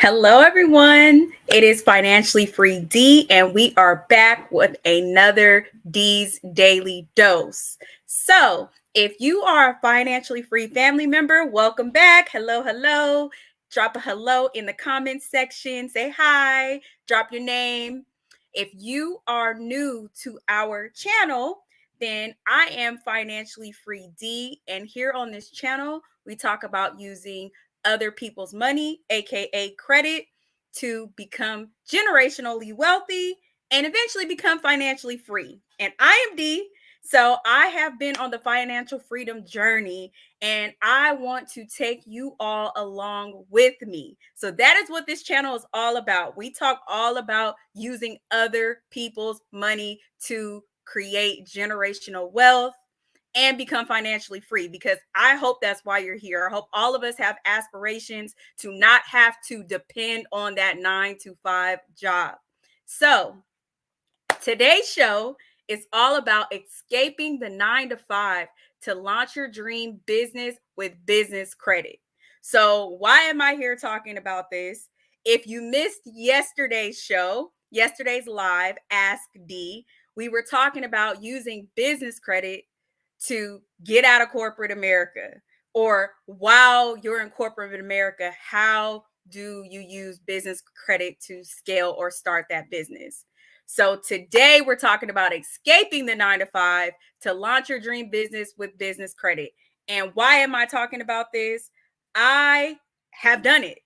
Hello, everyone. It is Financially Free Dee, and we are back with another Dee's Daily Dose. So, if you are a financially free family member, welcome back. Hello, hello. Drop a hello in the comments section. Say hi. Drop your name. If you are new to our channel, then I am Financially Free Dee, and here on this channel, we talk about using other people's money, aka credit, to become generationally wealthy and eventually become financially free. And I am Dee. So I have been on the financial freedom journey and I want to take you all along with me. So that is what this channel is all about. We talk all about using other people's money to create generational wealth and become financially free, because I hope that's why you're here. I hope all of us have aspirations to not have to depend on that 9 to 5 job. So today's show is all about escaping the 9 to 5 to launch your dream business with business credit. So why am I here talking about this? If you missed yesterday's show, yesterday's live Ask D, we were talking about using business credit to get out of corporate America, or while you're in corporate America, how do you use business credit to scale or start that business? So today we're talking about escaping the 9 to 5 to launch your dream business with business credit. And why am I talking about this? I have done it.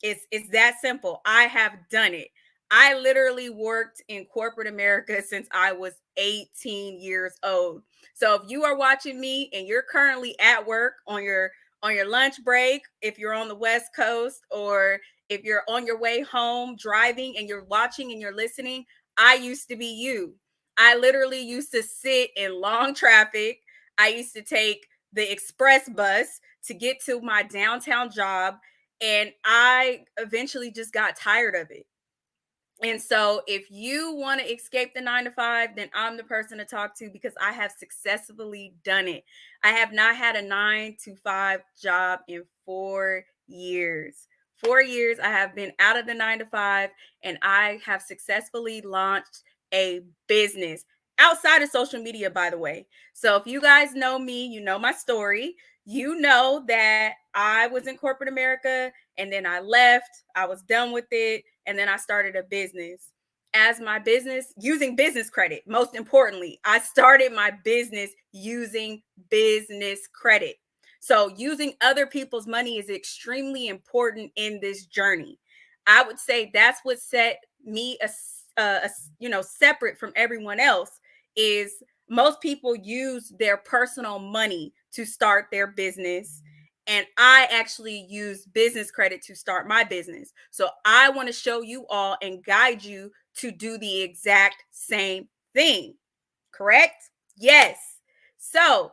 It's that simple. I have done it. I literally worked in corporate America since I was 18 years old. So if you are watching me and you're currently at work on your lunch break, if you're on the West Coast, or if you're on your way home driving and you're watching and you're listening, I used to be you. I literally used to sit in long traffic. I used to take the express bus to get to my downtown job, and I eventually just got tired of it. And so if you want to escape the 9 to 5, then I'm the person to talk to, because I have successfully done it. I have not had a 9 to 5 job in 4 years. 4 years I have been out of the 9 to 5, and I have successfully launched a business outside of social media, by the way. So if you guys know me, you know my story. You know that I was in corporate America and then I left. I was done with it. And then I started a business. As my business, using business credit, most importantly, I started my business using business credit. So using other people's money is extremely important in this journey. I would say that's what set me separate from everyone else. Is most people use their personal money to start their business, and I actually use business credit to start my business. So I want to show you all and guide you to do the exact same thing. Correct? Yes. So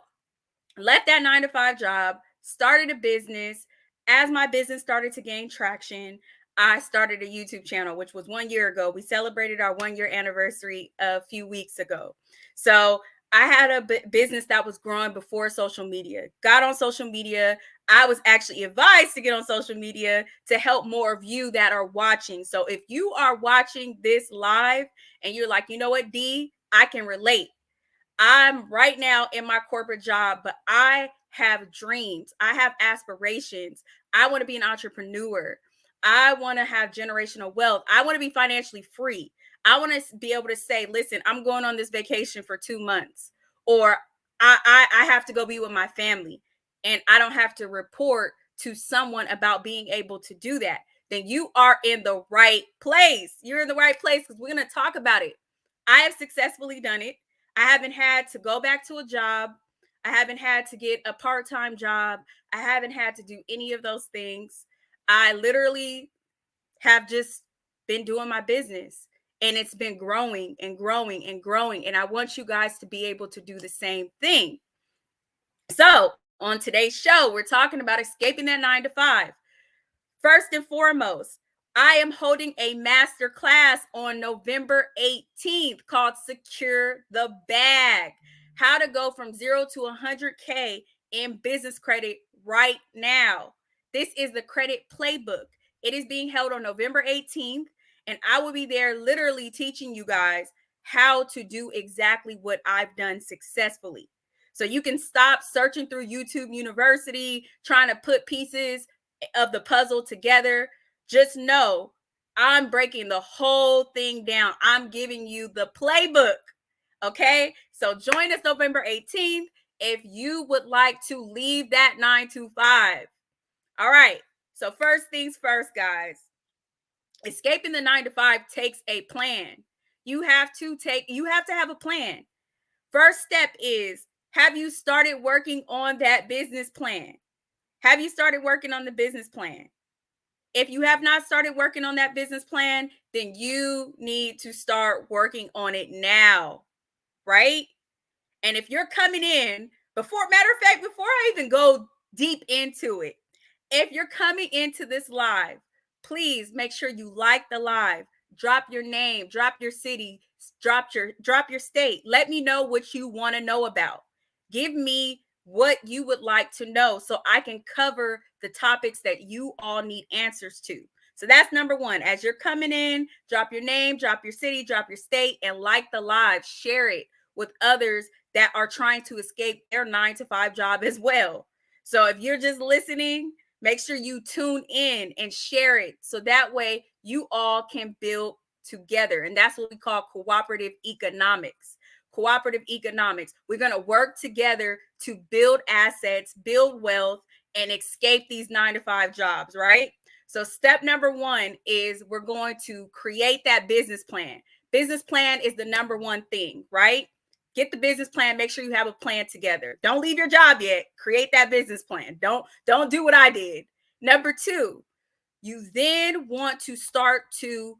left that 9 to 5 job, started a business. As my business started to gain traction, I started a YouTube channel, which was 1 year ago. We celebrated our 1 year anniversary a few weeks ago. So I had a business that was growing before social media. Got on social media. I was actually advised to get on social media to help more of you that are watching. So if you are watching this live and you're like, you know what, Dee, I can relate. I'm right now in my corporate job, but I have dreams. I have aspirations. I want to be an entrepreneur. I want to have generational wealth. I want to be financially free. I want to be able to say, listen, I'm going on this vacation for 2 months, or I have to go be with my family, and I don't have to report to someone about being able to do that. Then you are in the right place. You're in the right place, because we're going to talk about it. I have successfully done it. I haven't had to go back to a job. I haven't had to get a part-time job. I haven't had to do any of those things. I literally have just been doing my business, and it's been growing and growing and growing. And I want you guys to be able to do the same thing. So on today's show, we're talking about escaping that 9 to 5. First and foremost, I am holding a master class on November 18th called Secure the Bag: How to Go from Zero to 100K in Business Credit right now. This is the credit playbook. It is being held on November 18th, and I will be there literally teaching you guys how to do exactly what I've done successfully. So you can stop searching through YouTube University, trying to put pieces of the puzzle together. Just know I'm breaking the whole thing down. I'm giving you the playbook. Okay, so join us November 18th if you would like to leave that 9 to 5. All right, so first things first, guys. Escaping the 9 to 5 takes a plan. You have to have a plan. First step is, have you started working on that business plan? Have you started working on the business plan? If you have not started working on that business plan, then you need to start working on it now, right? And if you're coming in, matter of fact, before I even go deep into it, if you're coming into this live, please make sure you like the live, drop your name, drop your city, drop your state. Let me know what you want to know about. Give me what you would like to know so I can cover the topics that you all need answers to. So that's number one. As you're coming in, drop your name, drop your city, drop your state, and like the live, share it with others that are trying to escape their 9 to 5 job as well. So if you're just listening, make sure you tune in and share it so that way you all can build together. And that's what we call cooperative economics. Cooperative economics. We're going to work together to build assets, build wealth, and escape these 9 to 5 jobs, right? So step number one is we're going to create that business plan. Business plan is the number one thing, right? Get the business plan. Make sure you have a plan together. Don't leave your job yet. Create that business plan. Don't do what I did. Number two, you then want to start to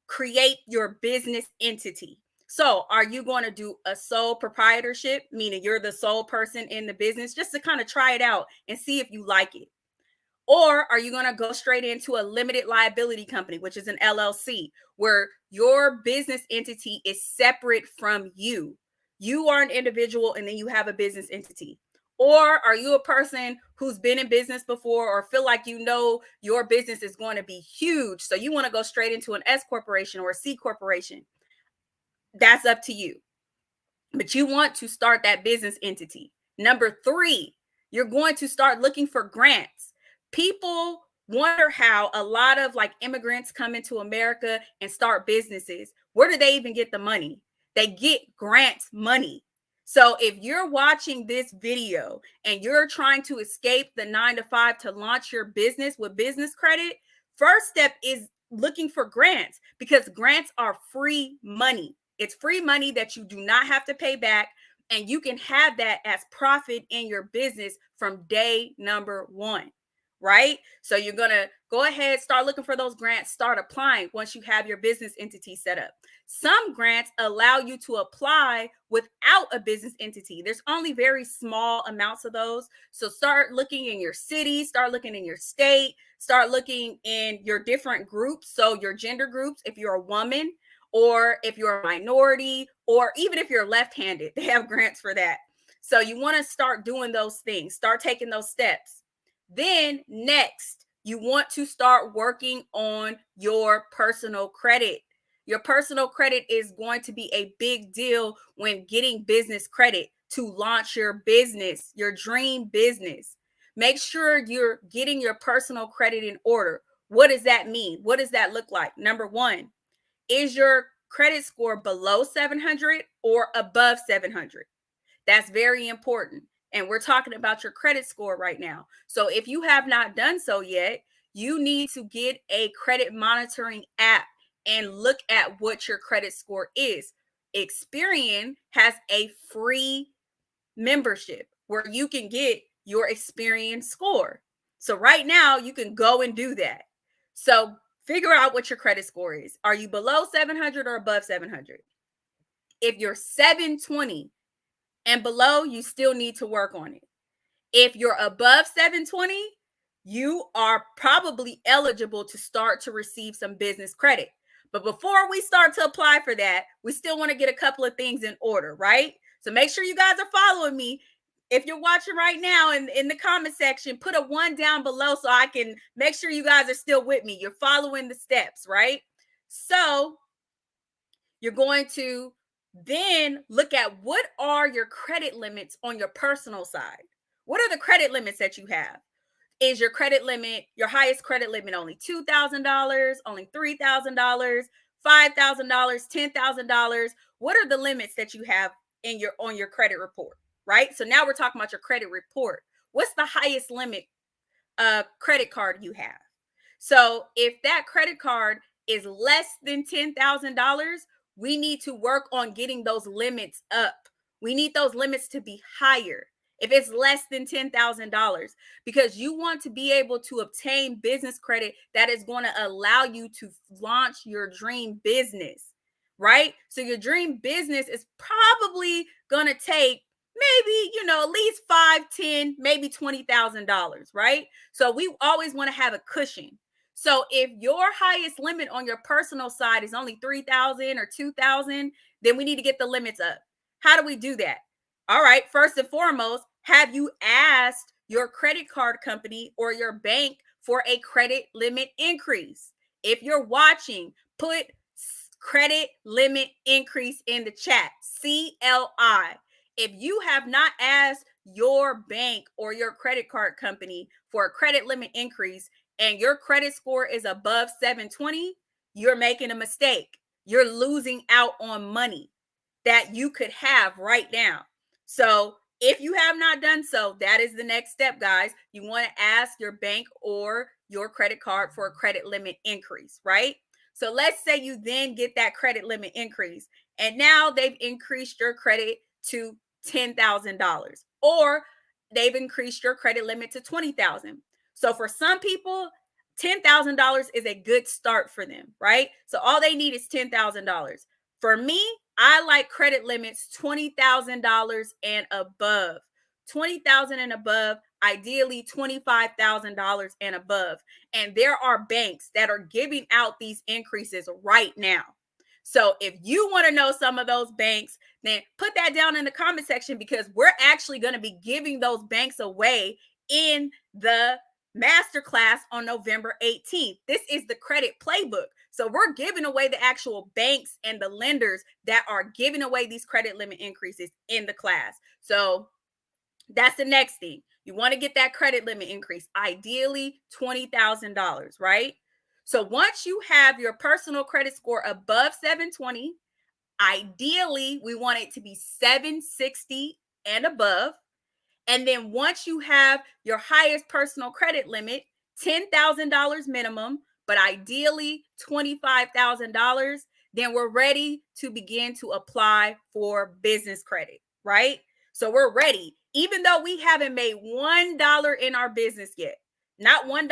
create your business entity. So, are you going to do a sole proprietorship, meaning you're the sole person in the business, just to kind of try it out and see if you like it? Or are you going to go straight into a limited liability company, which is an LLC, where your business entity is separate from you? You are an individual and then you have a business entity. Or are you a person who's been in business before or feel like you know your business is going to be huge? So you want to go straight into an S corporation or a C corporation? That's up to you. But you want to start that business entity. Number three, you're going to start looking for grants. People wonder how a lot of like immigrants come into America and start businesses. Where do they even get the money? They get grants money. So if you're watching this video and you're trying to escape the 9 to 5 to launch your business with business credit, first step is looking for grants, because grants are free money. It's free money that you do not have to pay back, and you can have that as profit in your business from day number one, right? So you're going to go ahead, start looking for those grants, start applying once you have your business entity set up. Some grants allow you to apply without a business entity. There's only very small amounts of those. So start looking in your city, start looking in your state, start looking in your different groups. So your gender groups, if you're a woman, or if you're a minority, or even if you're left-handed, they have grants for that. So you want to start doing those things, start taking those steps. Then next, you want to start working on your personal credit. Your personal credit is going to be a big deal when getting business credit to launch your business, your dream business. Make sure you're getting your personal credit in order. What does that mean? What does that look like? Number one, is your credit score below 700 or above 700? That's very important. And we're talking about your credit score right now. So if you have not done so yet, you need to get a credit monitoring app and look at what your credit score is. Experian has a free membership where you can get your Experian score. So right now you can go and do that. So figure out what your credit score is. Are you below 700 or above 700? If you're 720 and below, you still need to work on it. If you're above 720, you are probably eligible to start to receive some business credit. But before we start to apply for that, we still want to get a couple of things in order, right? So make sure you guys are following me. If you're watching right now in the comment section, put a 1 down below so I can make sure you guys are still with me. You're following the steps, right? So you're going to then look at what are your credit limits on your personal side. What are the credit limits that you have? Is your credit limit, your highest credit limit, only $2,000, only $3,000, $5,000, $10,000? What are the limits that you have in your on your credit report, right? So now we're talking about your credit report. What's the highest limit credit card you have? So if that credit card is less than $10,000, we need to work on getting those limits up. We need those limits to be higher if it's less than $10,000, because you want to be able to obtain business credit that is going to allow you to launch your dream business, right? So your dream business is probably going to take maybe, at least 5, 10, maybe $20,000, right? So we always want to have a cushion. So if your highest limit on your personal side is only 3,000 or 2,000, then we need to get the limits up. How do we do that? All right, first and foremost, have you asked your credit card company or your bank for a credit limit increase? If you're watching, put credit limit increase in the chat, CLI. If you have not asked your bank or your credit card company for a credit limit increase and your credit score is above 720, you're making a mistake. You're losing out on money that you could have right now. So if you have not done so, that is the next step, guys. You want to ask your bank or your credit card for a credit limit increase, right? So let's say you then get that credit limit increase, and now they've increased your credit to $10,000, or they've increased your credit limit to $20,000. So for some people, $10,000 is a good start for them, right? So all they need is $10,000. For me, I like credit limits $20,000 and above. 20,000 and above, ideally $25,000 and above. And there are banks that are giving out these increases right now. So if you want to know some of those banks, then put that down in the comment section, because we're actually going to be giving those banks away in the masterclass on November 18th. This is the credit playbook. So we're giving away the actual banks and the lenders that are giving away these credit limit increases in the class. So that's the next thing. You want to get that credit limit increase, ideally $20,000, right? So once you have your personal credit score above 720, ideally we want it to be 760 and above. And then once you have your highest personal credit limit, $10,000 minimum, but ideally $25,000, then we're ready to begin to apply for business credit, right? So we're ready, even though we haven't made $1 in our business yet, not $1.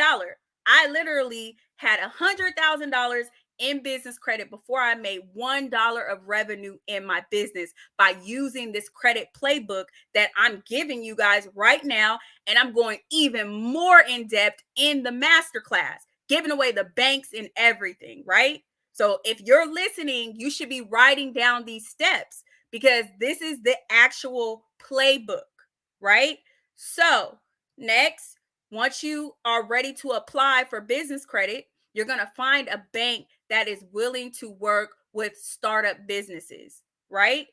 I literally had $100,000 in business credit before I made $1 of revenue in my business by using this credit playbook that I'm giving you guys right now. And I'm going even more in depth in the masterclass, giving away the banks and everything, right? So if you're listening, you should be writing down these steps, because this is the actual playbook, right? So next, once you are ready to apply for business credit, you're going to find a bank that is willing to work with startup businesses, right?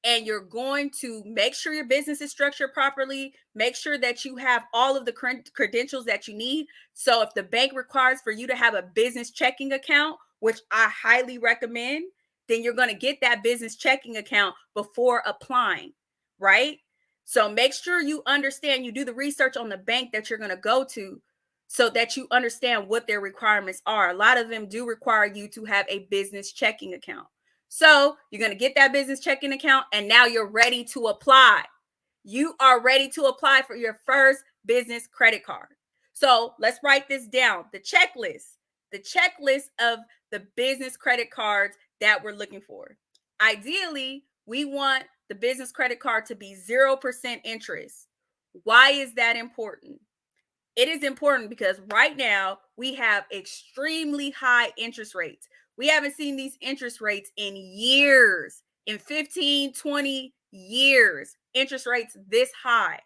And you're going to make sure your business is structured properly, make sure that you have all of the credentials that you need. So if the bank requires for you to have a business checking account, which I highly recommend, then you're going to get that business checking account before applying, right? So make sure you understand, you do the research on the bank that you're going to go to, so that you understand what their requirements are. A lot of them do require you to have a business checking account. So you're going to get that business checking account, and now you're ready to apply. You are ready to apply for your first business credit card. So let's write this down. The checklist of the business credit cards that we're looking for. Ideally, we want the business credit card to be 0% interest. Why is that important? It is important because right now we have extremely high interest rates. We haven't seen these interest rates in years, in 15, 20 years, interest rates this high,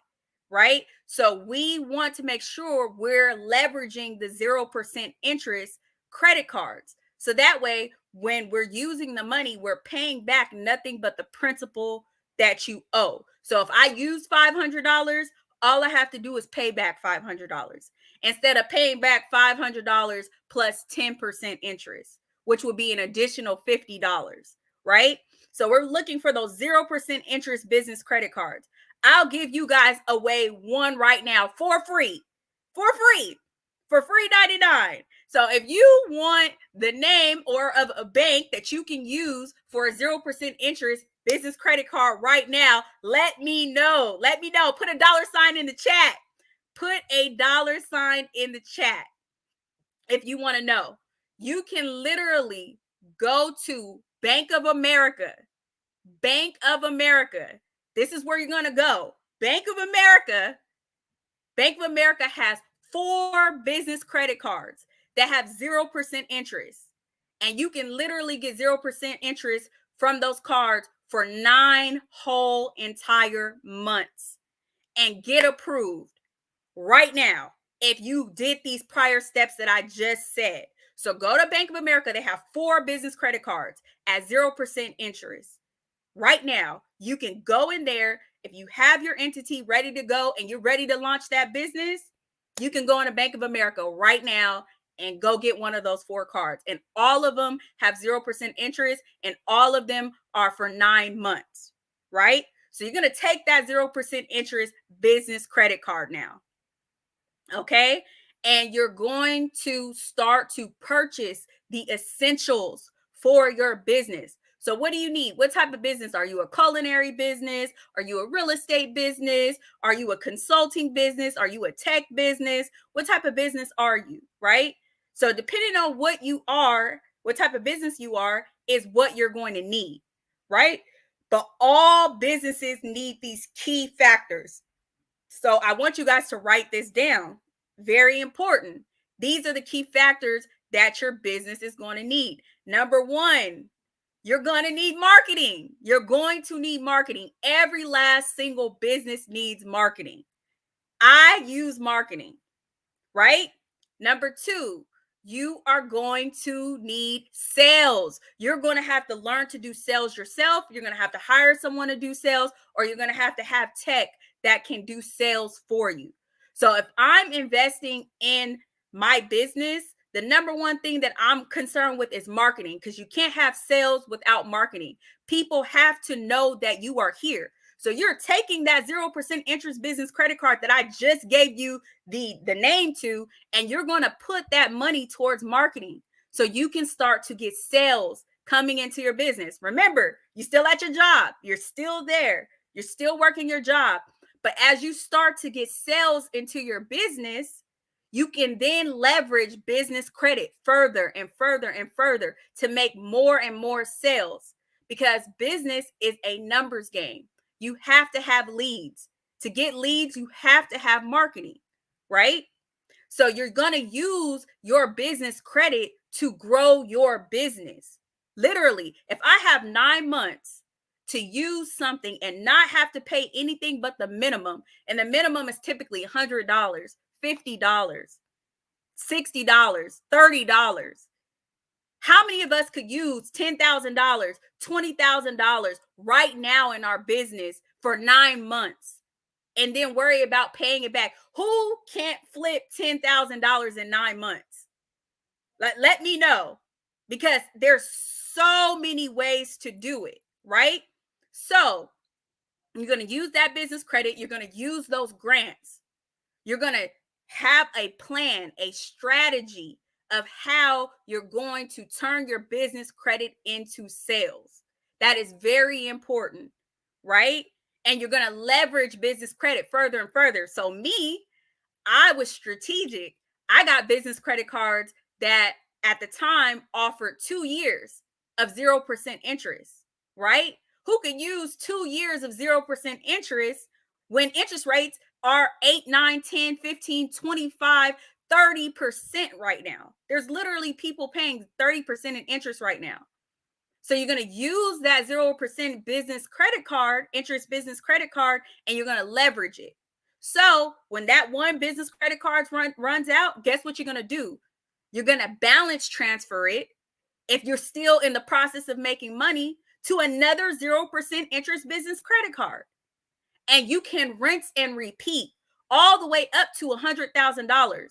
right? So we want to make sure we're leveraging the 0% interest credit cards. So that way, when we're using the money, we're paying back nothing but the principal that you owe. So if I use $500, all I have to do is pay back $500 instead of paying back $500 plus 10% interest, which would be an additional $50, right? So we're looking for those 0% interest business credit cards. I'll give you guys away one right now for free, for free, for free 99. So if you want the name or of a bank that you can use for a 0% interest business credit card right now, let me know. Let me know. Put a $sign in the chat. Put a $sign in the chat if you want to know. You can literally go to Bank of America. Bank of America. This is where you're going to go. Bank of America. Bank of America has 4 business credit cards that have 0% interest. And you can literally get 0% interest from those cards for 9 whole entire months and get approved right now if you did these prior steps that I just said. So go to Bank of America. They have 4 business credit cards at 0% interest. Right now, you can go in there. If you have your entity ready to go and you're ready to launch that business, you can go into Bank of America right now and go get one of those 4 cards. And all of them have 0% interest and all of them are for 9 months, right? So you're going to take that 0% interest business credit card now. Okay. And you're going to start to purchase the essentials for your business. So what do you need? What type of business? Are you a culinary business? Are you a real estate business? Are you a consulting business? Are you a tech business? What type of business are you? Right? So depending on what you are, what type of business you are, is what you're going to need. Right? But all businesses need these key factors. So I want you guys to write this down. Very important. These are the key factors that your business is going to need. Number 1, you're going to need marketing. You're going to need marketing. Every last single business needs marketing. I use marketing, right? Number 2, you are going to need sales. You're going to have to learn to do sales yourself. You're going to have to hire someone to do sales, or you're going to have tech that can do sales for you. So if I'm investing in my business, the number one thing that I'm concerned with is marketing, because you can't have sales without marketing. People have to know that you are here. So you're taking that 0% interest business credit card that I just gave you the name to, and you're going to put that money towards marketing so you can start to get sales coming into your business. Remember, you're still at your job. You're still there. You're still working your job. But as you start to get sales into your business, you can then leverage business credit further and further and further to make more and more sales, because business is a numbers game. You have to have leads. To get leads, you have to have marketing, right? So you're going to use your business credit to grow your business. Literally, if I have 9 months to use something and not have to pay anything but the minimum, and the minimum is typically $100, $50, $60, $30. How many of us could use $10,000, $20,000 right now in our business for 9 months and then worry about paying it back? Who can't flip $10,000 in 9 months? Let me know, because there's so many ways to do it, right? So you're going to use that business credit. You're going to use those grants. You're going to have a plan, a strategy of how you're going to turn your business credit into sales. That is very important, right? And you're going to leverage business credit further and further. So I was strategic. I got business credit cards that at the time offered 2 years of 0% interest, right? Who could use 2 years of 0% interest when interest rates are 8, 9, 10, 15, 25, 30% right now? There's literally people paying 30% in interest right now. So you're going to use that 0% business credit card, interest business credit card, and you're going to leverage it. So when that one business credit card runs out, guess what you're going to do? You're going to balance transfer it, if you're still in the process of making money, to another 0% interest business credit card. And you can rinse and repeat all the way up to $100,000.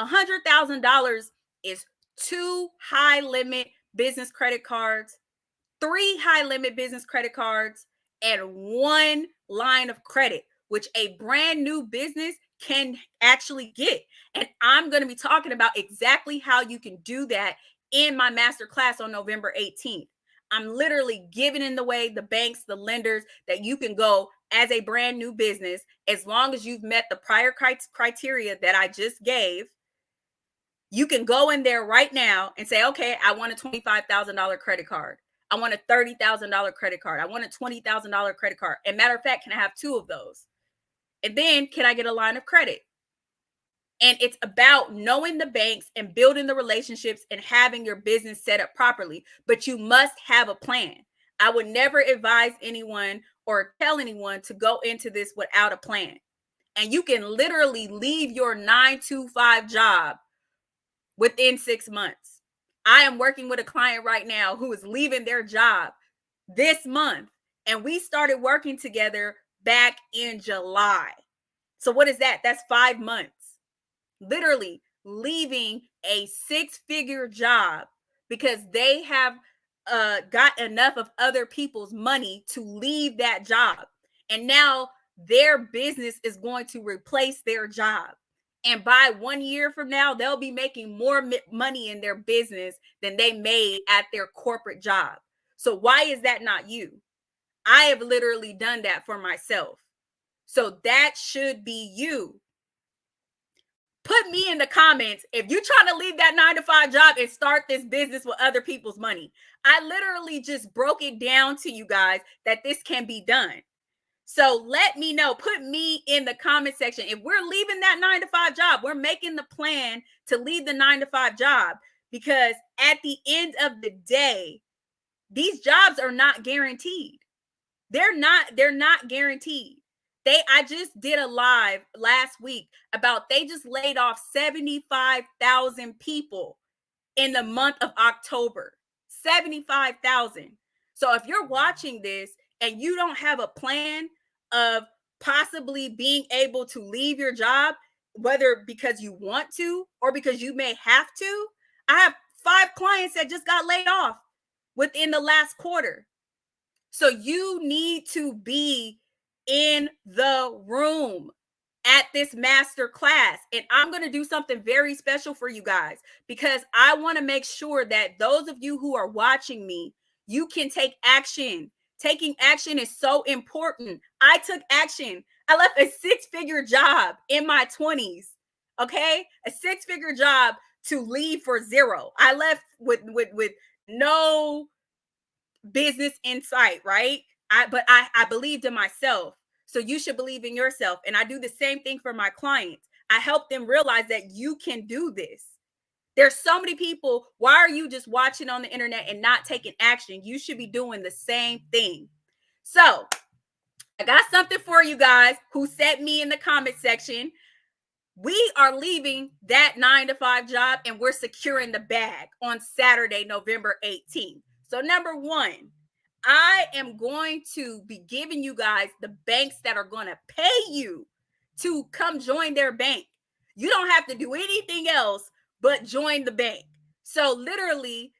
$100,000 is 2 high limit business credit cards, 3 high limit business credit cards, and 1 line of credit, which a brand new business can actually get. And I'm going to be talking about exactly how you can do that in my masterclass on November 18th. I'm literally giving away the banks, the lenders that you can go as a brand new business, as long as you've met the prior criteria that I just gave. You can go in there right now and say, okay, I want a $25,000 credit card. I want a $30,000 credit card. I want a $20,000 credit card. And matter of fact, can I have 2 of those? And then can I get a line of credit? And it's about knowing the banks and building the relationships and having your business set up properly. But you must have a plan. I would never advise anyone or tell anyone to go into this without a plan. And you can literally leave your 9-to-5 job within 6 months. I am working with a client right now who is leaving their job this month, and we started working together back in July. So what is that? That's 5 months. Literally leaving a 6-figure job because they have got enough of other people's money to leave that job. And now their business is going to replace their job. And by 1 year from now, they'll be making more money in their business than they made at their corporate job. So why is that not you? I have literally done that for myself. So that should be you. Put me in the comments if you're trying to leave that 9-to-5 job and start this business with other people's money. I literally just broke it down to you guys that this can be done. So let me know. Put me in the comment section. If we're leaving that 9-to-5 job, we're making the plan to leave the 9-to-5 job, because at the end of the day, these jobs are not guaranteed. They're not guaranteed. I just did a live last week about they just laid off 75,000 people in the month of October. 75,000. So if you're watching this and you don't have a plan of possibly being able to leave your job, whether because you want to or because you may have to, I have 5 clients that just got laid off within the last quarter. So you need to be in the room at this master class. And I'm going to do something very special for you guys, because I want to make sure that those of you who are watching me, you can take action. Taking action is so important. I took action. I left a 6-figure job in my 20s. Okay? A 6-figure job to leave for 0. I left with no business in sight, right? But I believed in myself. So you should believe in yourself. And I do the same thing for my clients. I help them realize that you can do this. There's so many people. Why are you just watching on the internet and not taking action? You should be doing the same thing. So I got something for you guys who sent me in the comment section. We are leaving that 9-to-5 job and we're securing the bag on Saturday, November 18th. So number 1, I am going to be giving you guys the banks that are going to pay you to come join their bank. You don't have to do anything else but join the bank. So literally,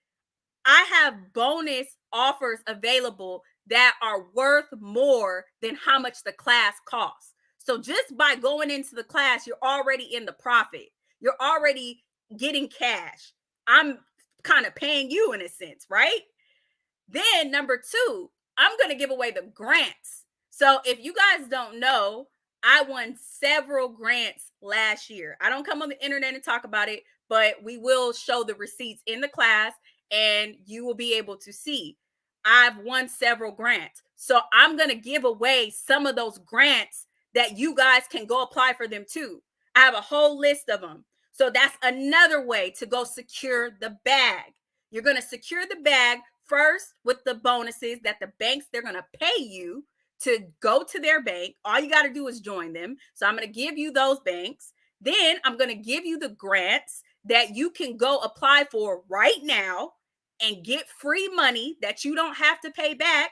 I have bonus offers available that are worth more than how much the class costs. So just by going into the class, you're already in the profit. You're already getting cash. I'm kind of paying you in a sense, right? Then number 2, I'm going to give away the grants. So if you guys don't know, I won several grants last year. I don't come on the internet and talk about it, but we will show the receipts in the class and you will be able to see. I've won several grants. So I'm going to give away some of those grants that you guys can go apply for them too. I have a whole list of them. So that's another way to go secure the bag. You're going to secure the bag first with the bonuses that the banks, they're going to pay you to go to their bank. All you got to do is join them. So I'm going to give you those banks. Then I'm going to give you the grants that you can go apply for right now and get free money that you don't have to pay back.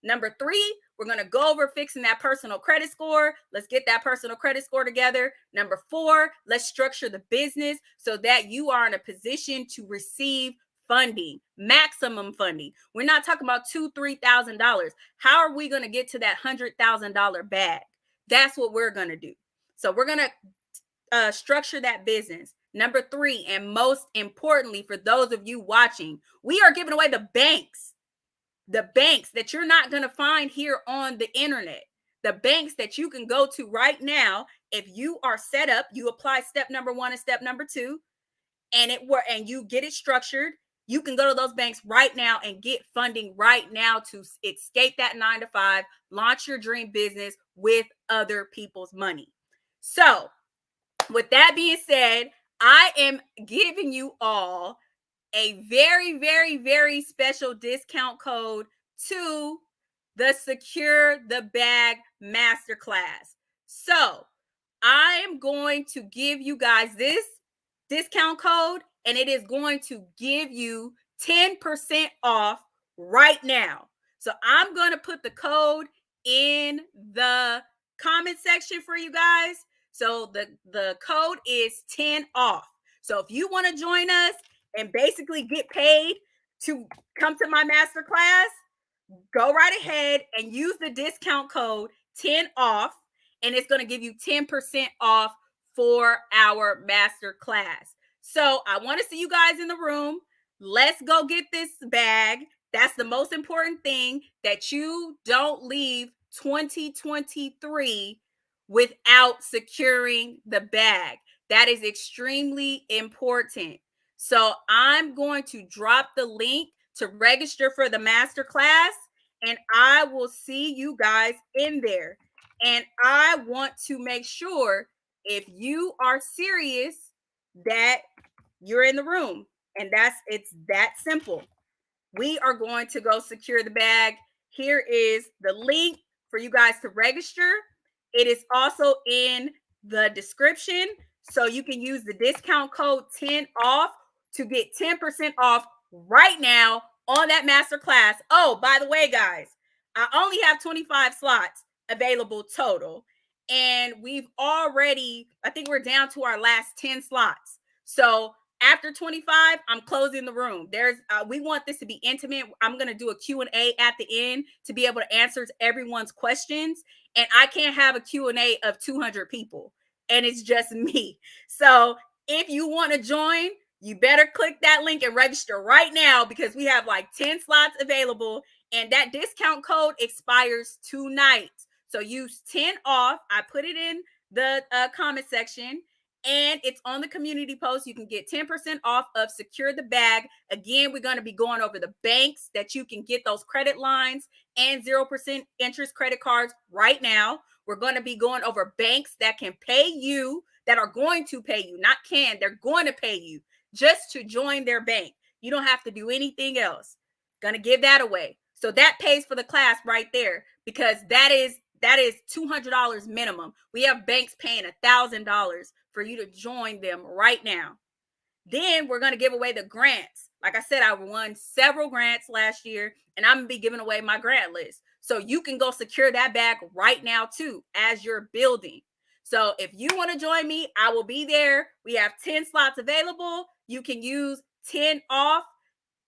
Number 3, we're going to go over fixing that personal credit score. Let's get that personal credit score together. Number 4, let's structure the business so that you are in a position to receive funding, maximum funding. We're not talking about $2,000-$3,000. How are we going to get to that $100,000 bag? That's what we're going to do. So we're going to structure that business. Number 3, and most importantly, for those of you watching, we are giving away the banks that you're not going to find here on the internet, the banks that you can go to right now. If you are set up, you apply step number 1 and step number 2, and you get it structured. You can go to those banks right now and get funding right now to escape that 9-to-5, launch your dream business with other people's money. So with that being said, I am giving you all a very, very, very special discount code to the Secure the Bag Masterclass. So I am going to give you guys this discount code, and it is going to give you 10% off right now. So I'm going to put the code in the comment section for you guys. So the code is 10 off. So if you want to join us and basically get paid to come to my masterclass, go right ahead and use the discount code 10 off, and it's going to give you 10% off for our masterclass. So I want to see you guys in the room. Let's go get this bag. That's the most important thing, that you don't leave 2023 without securing the bag. That is extremely important. So I'm going to drop the link to register for the masterclass, and I will see you guys in there. And I want to make sure, if you are serious, that you're in the room. And it's that simple. We are going to go secure the bag. Here is the link for you guys to register. It is also in the description. So you can use the discount code 10 off to get 10% off right now on that masterclass. Oh, by the way, guys, I only have 25 slots available total. And I think we're down to our last 10 slots. So after 25, I'm closing the room. We want this to be intimate. I'm going to do a Q&A at the end to be able to answer everyone's questions. And I can't have a Q&A of 200 people, and it's just me. So if you want to join, you better click that link and register right now, because we have like 10 slots available, and that discount code expires tonight. So use 10 off. I put it in the comment section, and it's on the community post. You can get 10% off of Secure the Bag. Again, we're going to be going over the banks that you can get those credit lines and 0% interest credit cards right now. We're going to be going over banks that can pay you, that are going to pay you, not can, they're going to pay you just to join their bank. You don't have to do anything else. Going to give that away. So that pays for the class right there, because that is $200 minimum. We have banks paying $1,000 for you to join them right now. Then we're going to give away the grants. Like I said, I won several grants last year, and I'm going to be giving away my grant list. So you can go secure that bag right now too, as you're building. So if you want to join me, I will be there. We have 10 slots available. You can use 10 off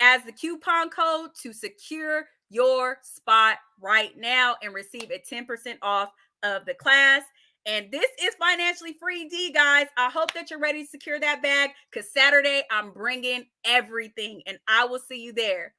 as the coupon code to secure your spot right now and receive a 10% off of the class. And this is Financially Free Dee, guys. I hope that you're ready to secure that bag, because Saturday I'm bringing everything, and I will see you there.